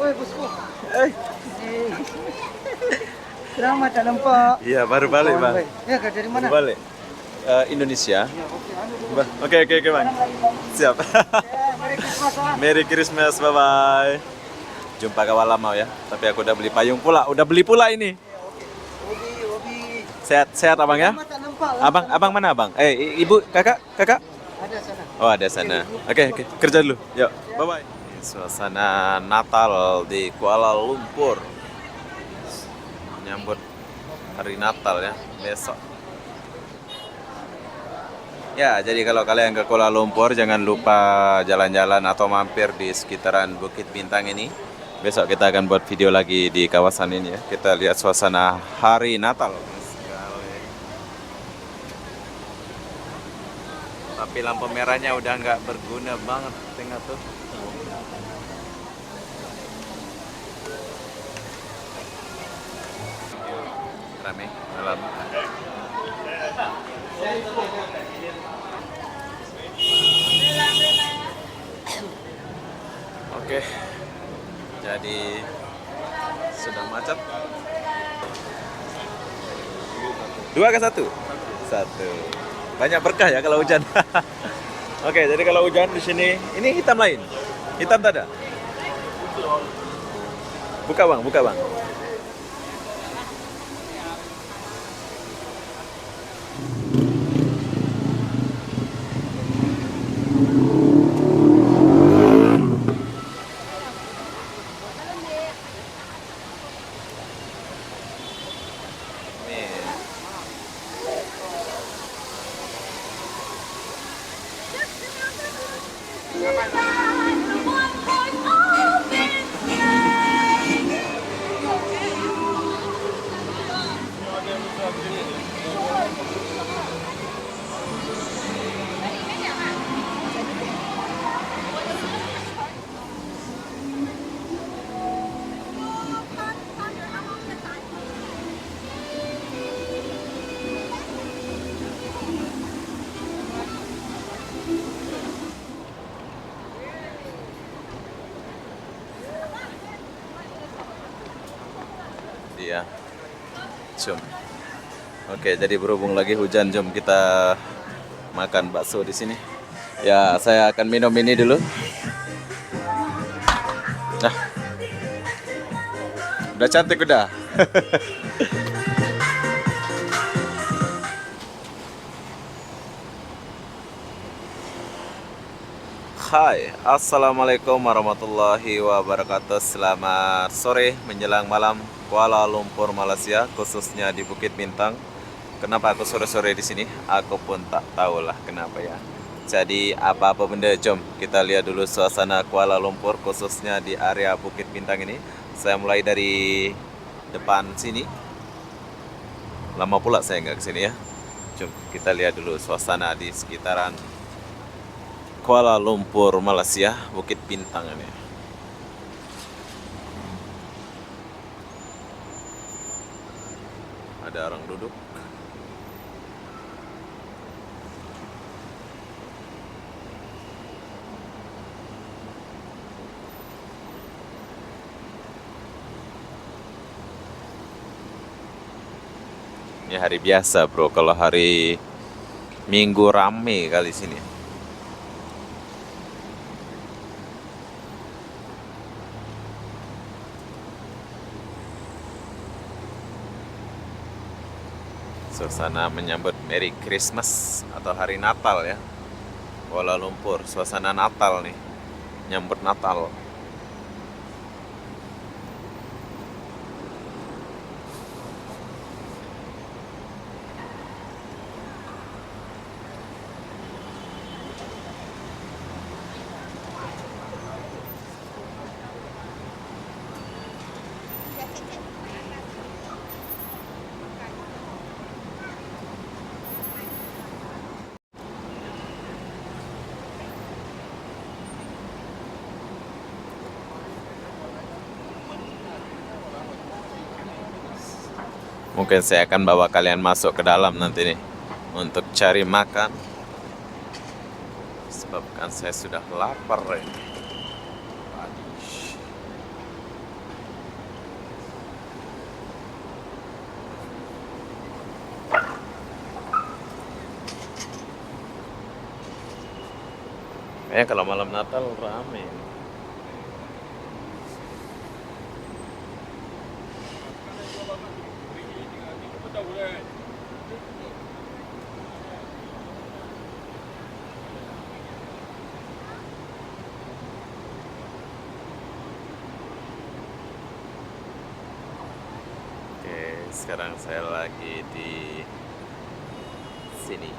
Woi, bosku. Eh. Selamat tak nampak. Iya, baru balik, Bang. Ya, dari mana? Baru balik. Indonesia. Ya, Oke, Bang. Siap. Merry Christmas, bye-bye. Jumpa kawan lama ya. Tapi aku udah beli payung pula. Udah beli pula ini. Hobi. Sehat Abang ya? Selamat tak nampak. Abang mana Abang? Ibu, kakak? Ada sana. Oh, ada sana. Oke. Kerja dulu. Yuk, bye-bye. Suasana Natal di Kuala Lumpur. Menyambut hari Natal ya, besok. Ya, jadi kalau kalian ke Kuala Lumpur jangan lupa jalan-jalan atau mampir di sekitaran Bukit Bintang ini. Besok kita akan buat video lagi di kawasan ini ya. Kita lihat suasana hari Natal. Tapi lampu merahnya udah nggak berguna banget, tengah tuh. Rame malam. Oke, jadi sudah macet. 2 ke 1? 1. Banyak berkah ya kalau hujan. Oke, jadi kalau hujan di sini, ini hitam lain. Hitam tak ada? Buka bang. Iya. Jom. Oke, jadi berhubung lagi hujan, jom kita makan bakso di sini. Ya, saya akan minum ini dulu. Nah. Udah cantik udah. Hai, assalamualaikum warahmatullahi wabarakatuh. Selamat sore menjelang malam Kuala Lumpur, Malaysia, khususnya di Bukit Bintang. Kenapa aku sore-sore di sini? Aku pun tak tahulah kenapa ya. Jadi apa-apa benda, jom kita lihat dulu suasana Kuala Lumpur, khususnya di area Bukit Bintang ini. Saya mulai dari depan sini. Lama pula saya nggak kesini ya. Jom kita lihat dulu suasana di sekitaran Kuala Lumpur, Malaysia, Bukit Bintang ini. Ada orang duduk. Ini hari biasa bro, kalau hari Minggu rame kali sini. Suasana menyambut Merry Christmas atau hari Natal ya. Kuala Lumpur, suasana Natal nih. Nyambut Natal. Mungkin saya akan bawa kalian masuk ke dalam nanti nih. untuk cari makan. Sebabkan saya sudah lapar ini. Aduh. Kayaknya kalau malam Natal rame. Oke, sekarang saya lagi di sini.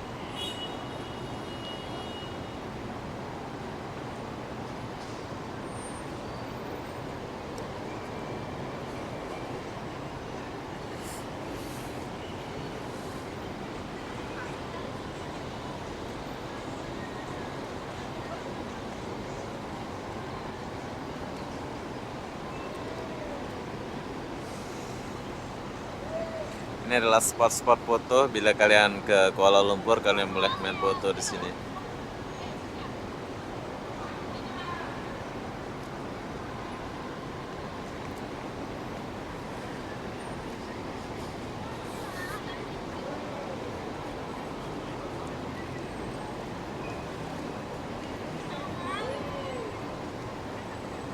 Ini adalah spot-spot foto. Bila kalian ke Kuala Lumpur, kalian boleh main foto di sini.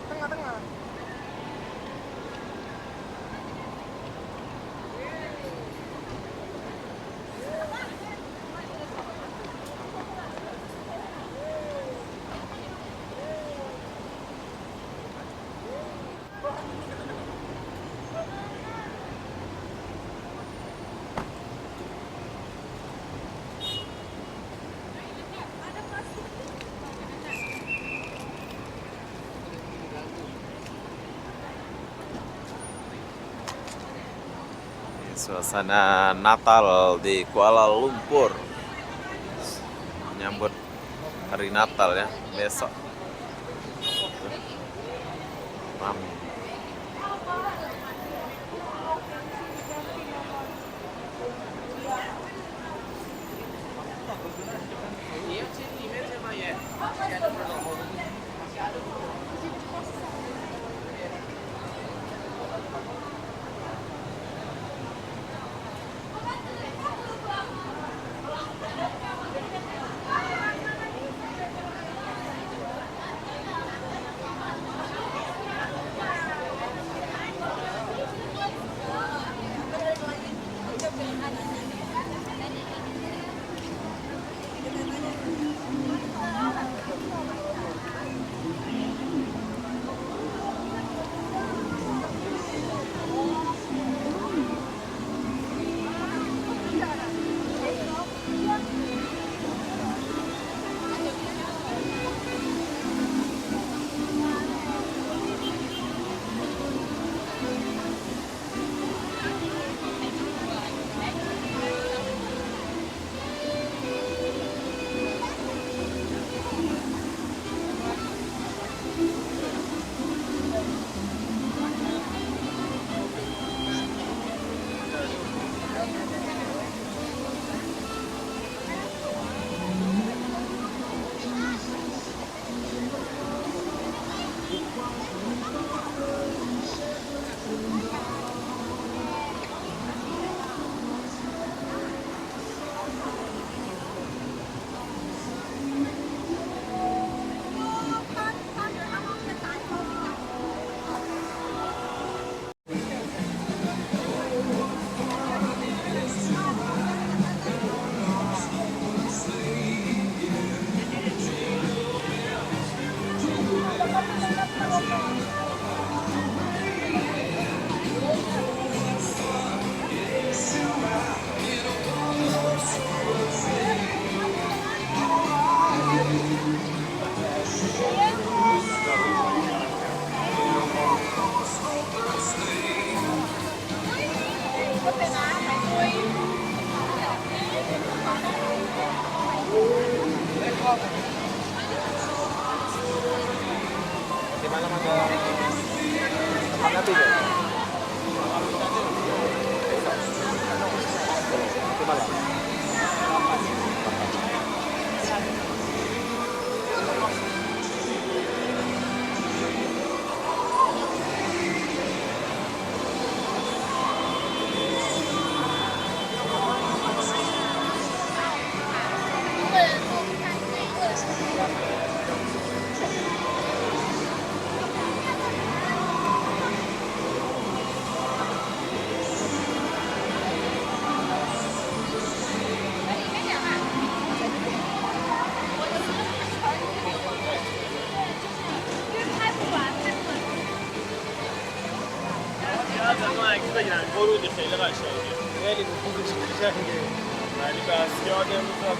Tengah-tengah. Suasana Natal di Kuala Lumpur, menyambut hari Natal ya, besok. Mami. Di malam ada tempat nanti ya? Di malam. يعني ورود خیلی قشنگه. خیلی خوبش قشنگه. ولی بس یادم میاد.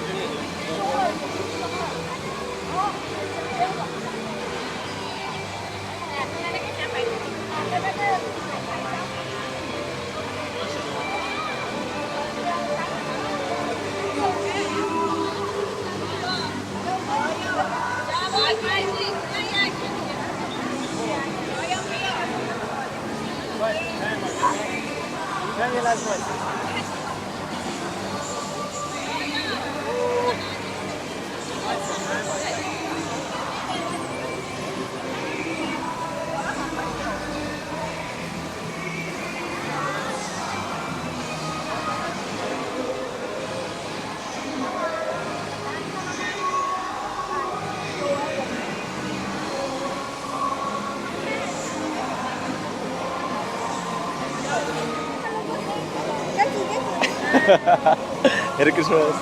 Merry Christmas.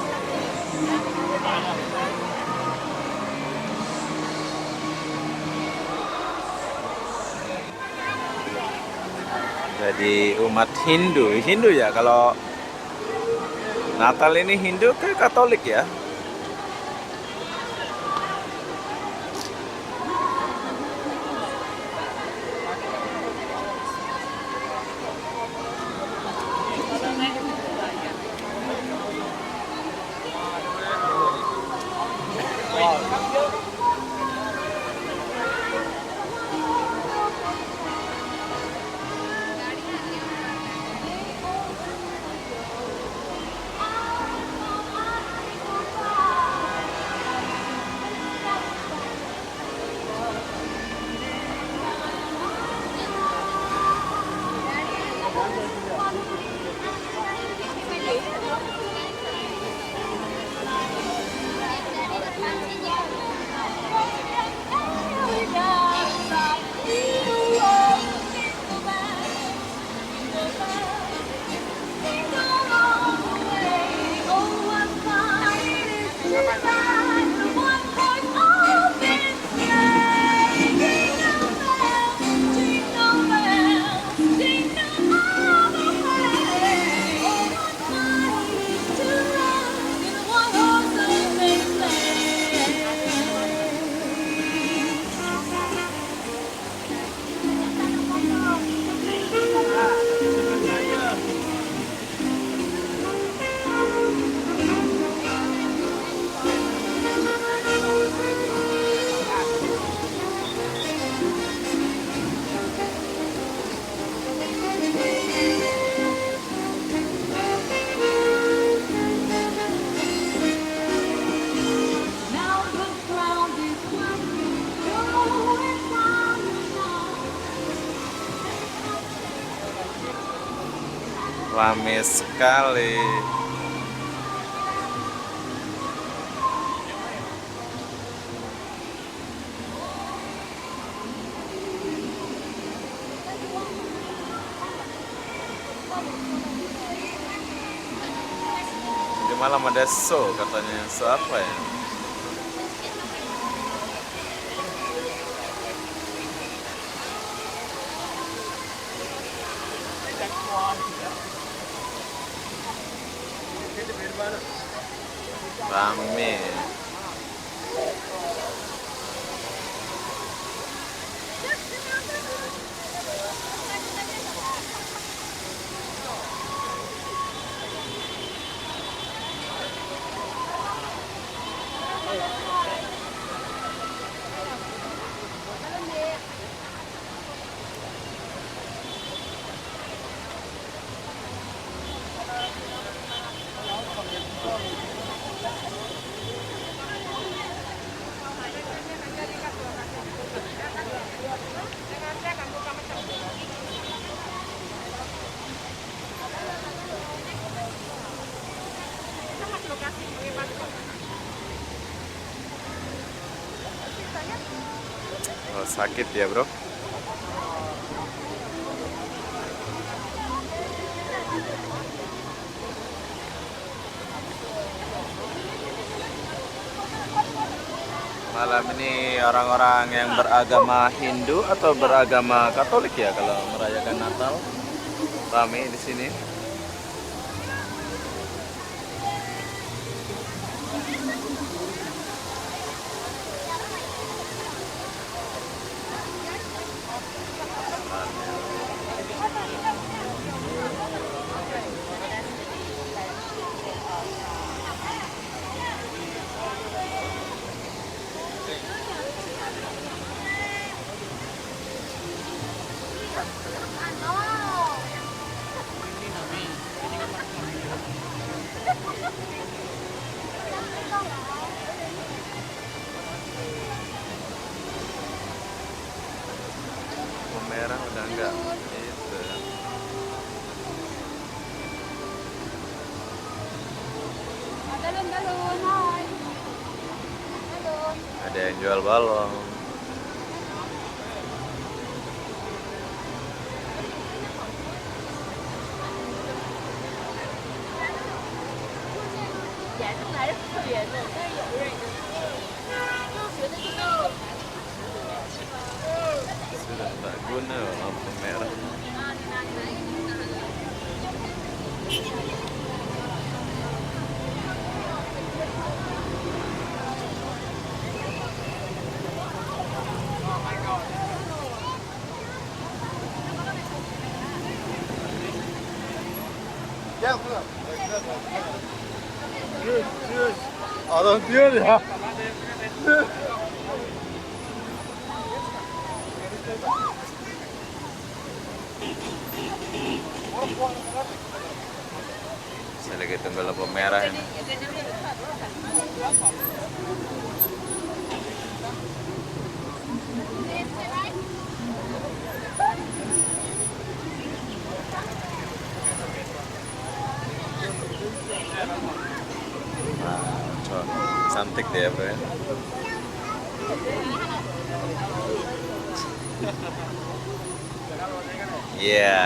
Jadi umat Hindu ya, kalau Natal ini Hindu ke Katolik ya? Rame sekali. Di malam ada show katanya, show apa ya? Rame. Oh, sakit ya bro. Malam ini orang-orang yang beragama Hindu atau beragama Katolik ya kalau merayakan Natal. Rame di sini. Merah udah enggak itu. Galon-galon, hai. Galon. Ada yang jual balon. Sudah tak guna lampu merah. Adam diyor ya. Saya lagi tunggu lampu merah ini. Cantik dia bro ya. Iya.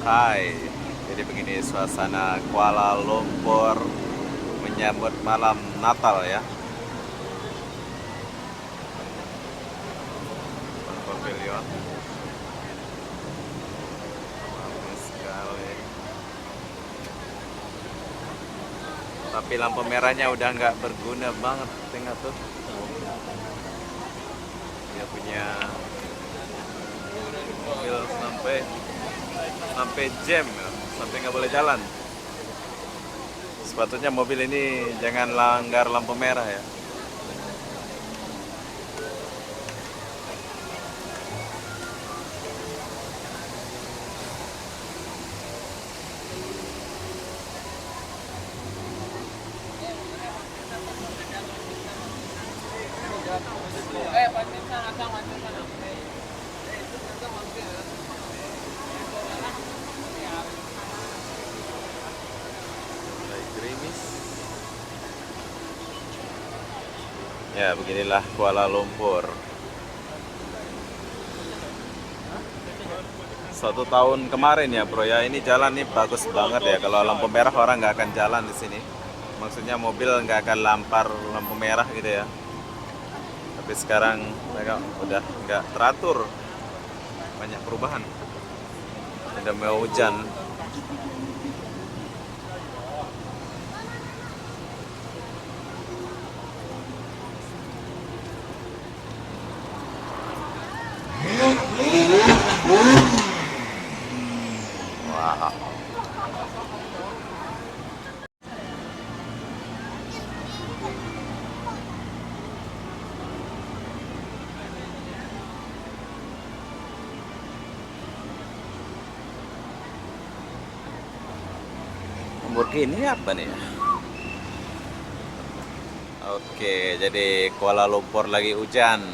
Hai, jadi begini suasana Kuala Lumpur menyambut malam Natal ya. Pavilion. Bagus sekali. Tapi lampu merahnya udah nggak berguna banget, tengah tuh. Dia punya mobil sampai jam ya, sampai nggak boleh jalan. Sepatutnya mobil ini jangan langgar lampu merah ya. Mulai gerimis. Ya, beginilah Kuala Lumpur. 1 tahun kemarin ya bro ya, ini jalan nih bagus banget ya. Kalau lampu merah orang nggak akan jalan di sini. Maksudnya mobil nggak akan lampar lampu merah gitu ya. Tapi sekarang mereka udah nggak teratur, banyak perubahan. Udah mau hujan. Wah. Lamborghini apa nih? Oke, jadi Kuala Lumpur lagi hujan.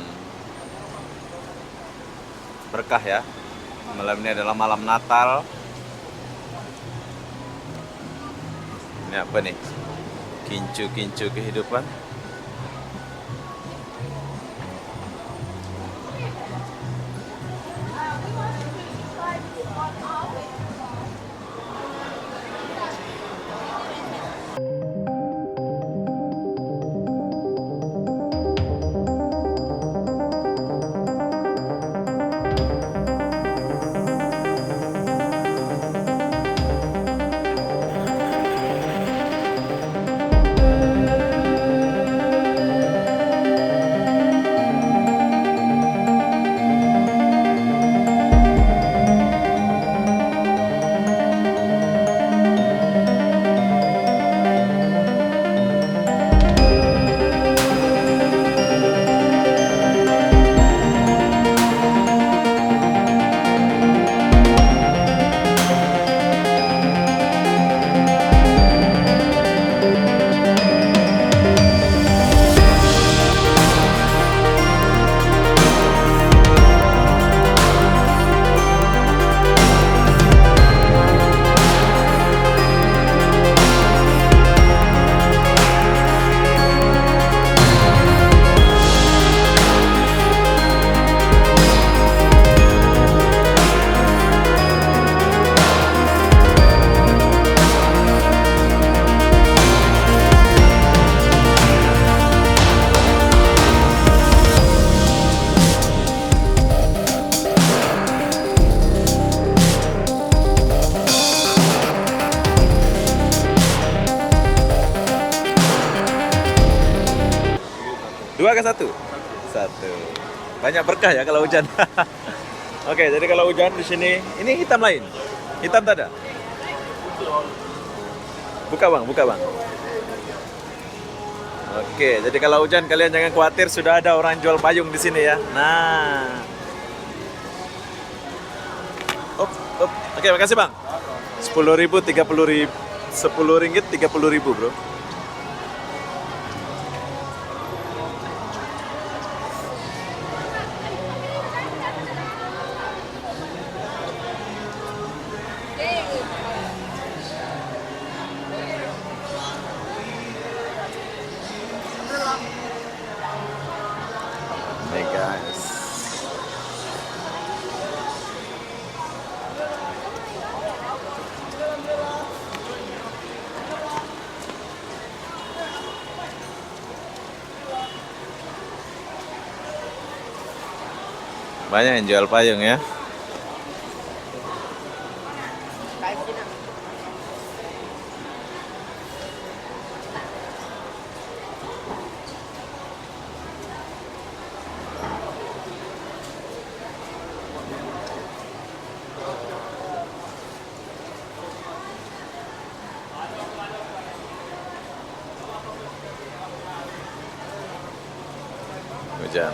Berkah ya. Malam ini adalah malam Natal. Ini apa nih? Kincu-kincu kehidupan. Dua ke satu? Satu. Banyak berkah ya kalau hujan. Oke, jadi kalau hujan di sini, ini hitam lain. Hitam tak ada? Buka bang, buka bang. Oke, jadi kalau hujan kalian jangan khawatir, sudah ada orang jual payung di sini ya. Nah. Op. Oke, makasih bang. 10.000, 30.000, 10 ringgit 30.000 bro. Nih guys. Banyak yang jual payung ya. Hujan.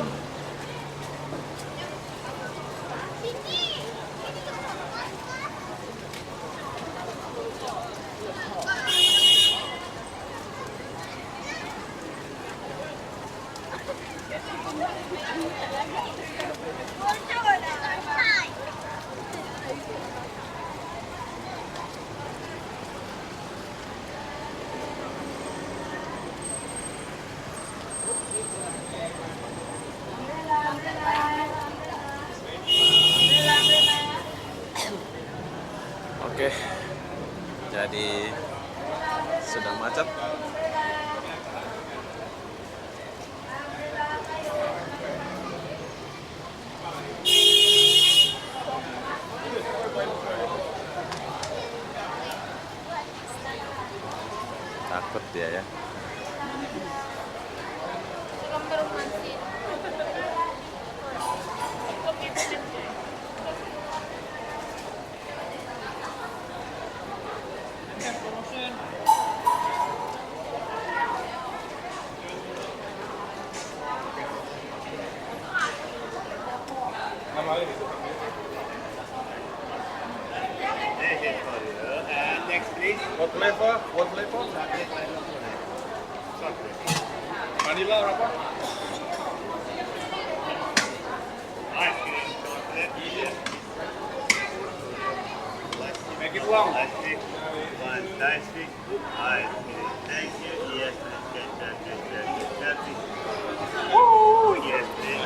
Oke, jadi sudah macet. Takut dia ya. Next please. What flavor? What flavor? Vanilla berapa? Make it long. One nice big ice cream. Thank you. Yes, that's it. Woo! Yes, please.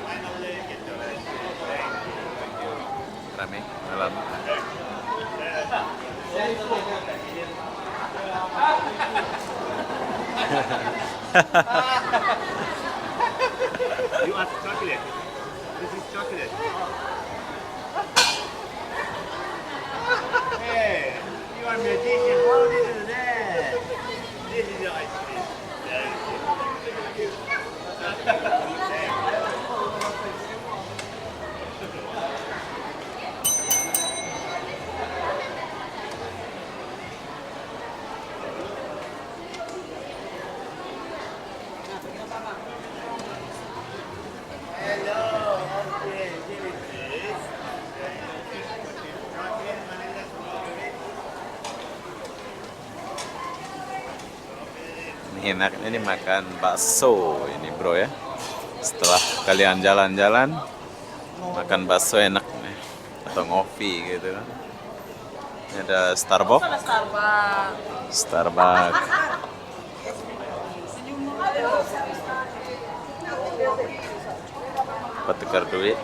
Finally, get your ice cream. Thank you. Rame dalam. You ask chocolate. This is chocolate. Hey, you are magician. How did you do that? This is your ice cream. Thank you. Hello, okay, give it this. Chocolate, vanilla, strawberry. Ini enak, ini makan bakso ini bro ya. Setelah kalian jalan-jalan, makan bakso enak nih. Atau ngopi gitu kan. Ini ada Starbucks. Starbucks. Buat tukar duit.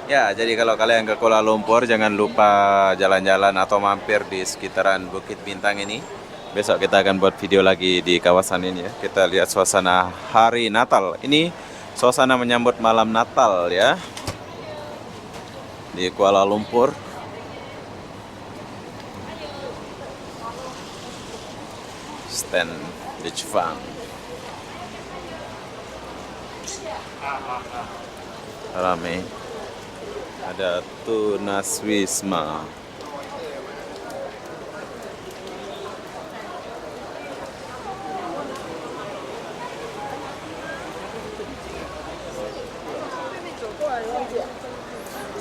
Ya, jadi kalau kalian ke Kuala Lumpur jangan lupa jalan-jalan atau mampir di sekitaran Bukit Bintang ini. Besok kita akan buat video lagi di kawasan ini ya. Kita lihat suasana hari Natal. Ini suasana menyambut malam Natal ya. Di Kuala Lumpur. Stand Beach Fun. Rame. Ada Tunas Wisma.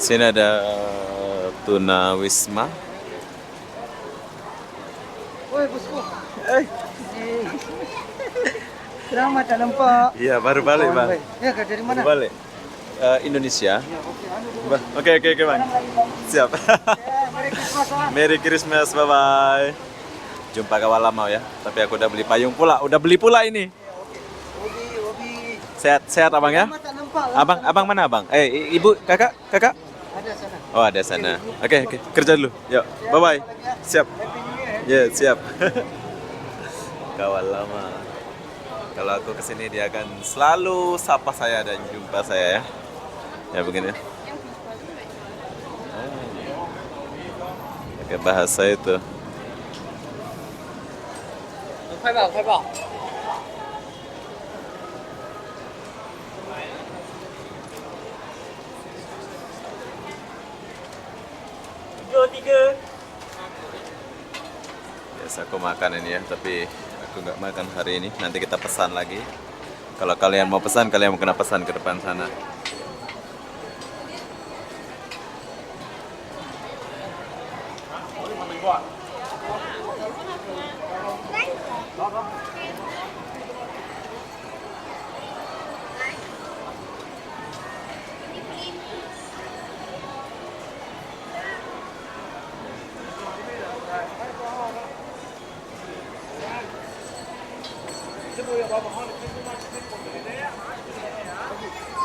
Sini ada Tuna Wisma. Woi, bosku. Selamat tak nampak. Iya, baru balik, Bang. Ya, dari mana? Baru balik. Indonesia. Oke, Bang. Siap. Merry Christmas, bye-bye. Jumpa kawan lama ya. Tapi aku udah beli payung pula. Udah beli pula ini. Obi. Sehat Abang ya? Tak nampak. Abang mana Abang? Ibu, kakak? Ada sana. Oh, ada sana. Oke. Kerja dulu. Yuk, bye-bye. Siap. Ya, siap. Kawan lama. Kalau aku kesini dia akan selalu sapa saya dan jumpa saya ya. Ya begini. Pakai bahasa itu. 快报，快报。 Biasa aku makan ini ya, tapi aku nggak makan hari ini. Nanti kita pesan lagi. Kalau kalian mau pesan, kalian mau kena pesan ke depan sana.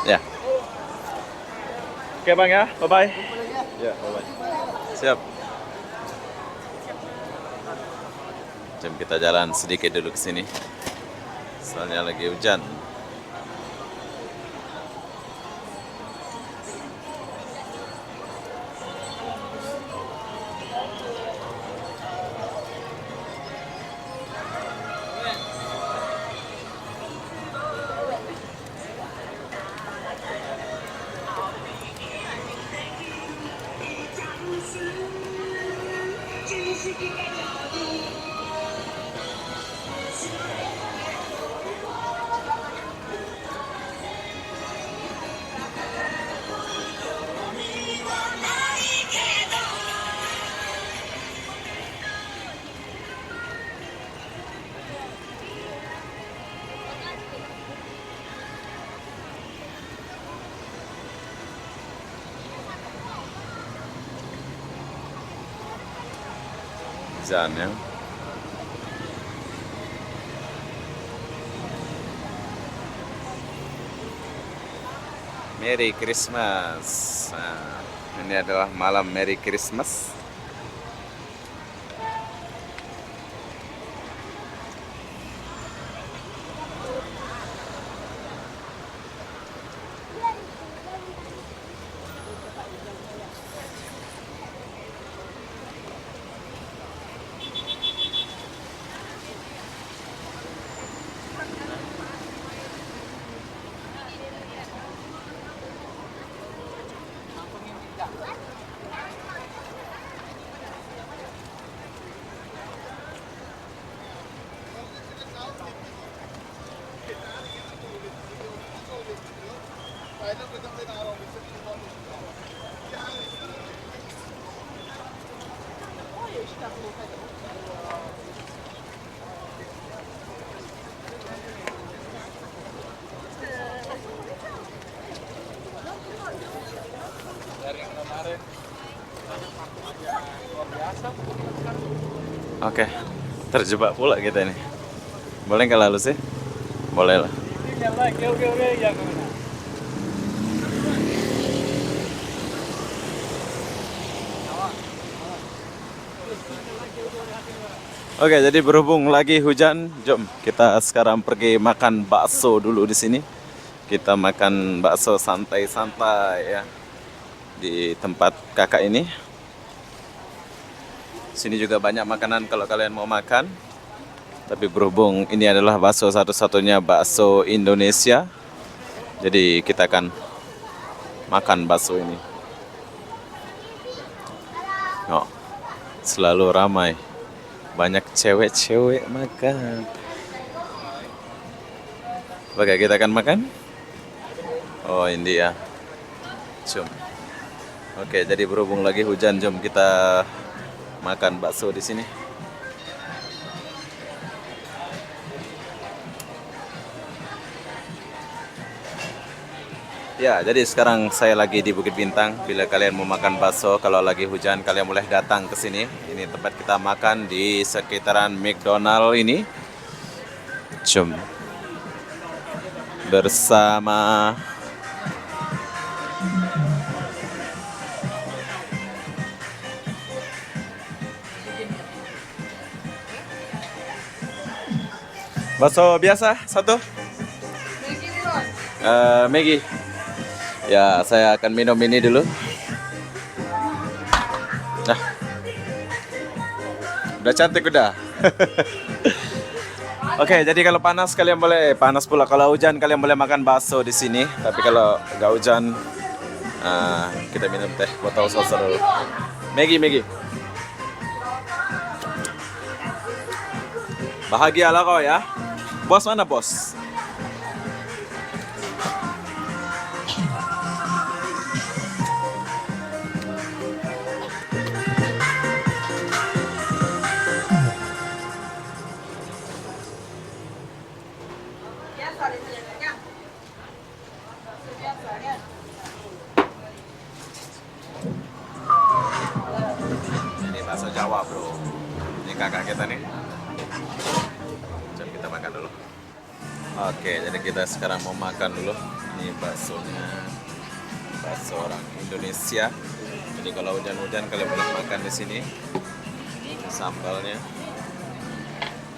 Ya. Oke Bang ya, bye-bye. Ya, bye-bye. Siap. Jom kita jalan sedikit dulu ke sini. Soalnya lagi hujan. hujan ya. Merry Christmas. Nah, ini adalah malam Merry Christmas. Oke, terjebak pula kita ini. Boleh nggak lalu sih? Boleh lah. Oke, jadi berhubung lagi hujan, jom kita sekarang pergi makan bakso dulu di sini. Kita makan bakso santai-santai ya di tempat kakak ini. Sini juga banyak makanan kalau kalian mau makan. Tapi berhubung ini adalah bakso satu-satunya bakso Indonesia, jadi kita akan makan bakso ini. Oh, selalu ramai. Banyak cewek-cewek makan. Oke, kita akan makan. Oh, ini ya. Jom. Oke, jadi berhubung lagi hujan, jom kita makan bakso di sini. Ya, jadi sekarang saya lagi di Bukit Bintang. Bila kalian mau makan bakso, kalau lagi hujan, kalian boleh datang ke sini. Ini tempat kita makan di sekitaran McDonald ini. Jom. Bersama bakso biasa satu. Maggi. Ya, saya akan minum ini dulu. Nah, udah cantik udah. Oke, jadi kalau panas kalian boleh panas pula. Kalau hujan kalian boleh makan bakso di sini. Tapi kalau nggak hujan, kita minum teh botol sosa dulu. Maggi. Bahagialah kau ya. Bos mana bos? Ini bakso Jawa bro. Ini kakak kita nih. Jom kita makan dulu. Oke, jadi kita sekarang mau makan dulu. Ini baksonya, bakso orang Indonesia. Jadi kalau hujan-hujan kalian boleh makan di sini. Sambalnya.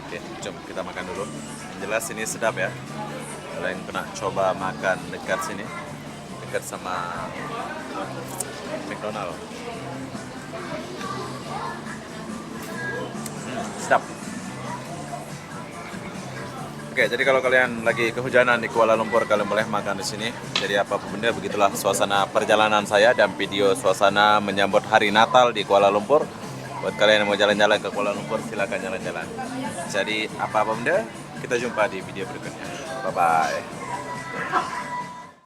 Oke, jom kita makan dulu. Yang jelas ini sedap ya. Kalian pernah coba makan dekat sini, dekat sama McDonald. Sedap. Oke, jadi kalau kalian lagi kehujanan di Kuala Lumpur, kalian boleh makan di sini. Jadi apapun benda, begitulah suasana perjalanan saya dan video suasana menyambut hari Natal di Kuala Lumpur. Buat kalian yang mau jalan-jalan ke Kuala Lumpur, silakan jalan-jalan. Jadi apa benda, kita jumpa di video berikutnya. Bye-bye.